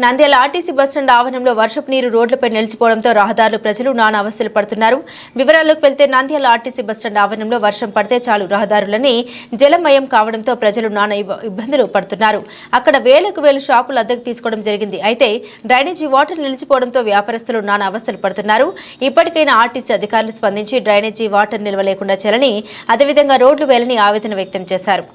Nandyal RTC bus stand ఆవరణంలో వర్షపు నీరు రోడ్లపై నిలిచిపోవడంతో రహదారులు ప్రజలు నానా అవస్థలు పడుతున్నారు. వివరాల్లోకి వెళ్తే నంద్యాల ఆర్టీసీ బస్టాండ్ ఆవరణంలో వర్షం పడితే చాలు రహదారులన్నీ జలమయం కావడంతో ప్రజలు నానా ఇబ్బందులు పడుతున్నారు. అక్కడ వేలకు వేలు షాపులు అద్దెకు తీసుకోవడం జరిగింది. అయితే డ్రైనేజీ వాటర్ నిలిచిపోవడంతో వ్యాపారస్తులు నానా అవస్థలు పడుతున్నారు. ఇప్పటికైనా ఆర్టీసీ అధికారులు స్పందించి డ్రైనేజీ వాటర్ నిల్వ లేకుండా చేయాలని, అదేవిధంగా రోడ్లు వేయాలని ఆవేదన వ్యక్తం చేశారు.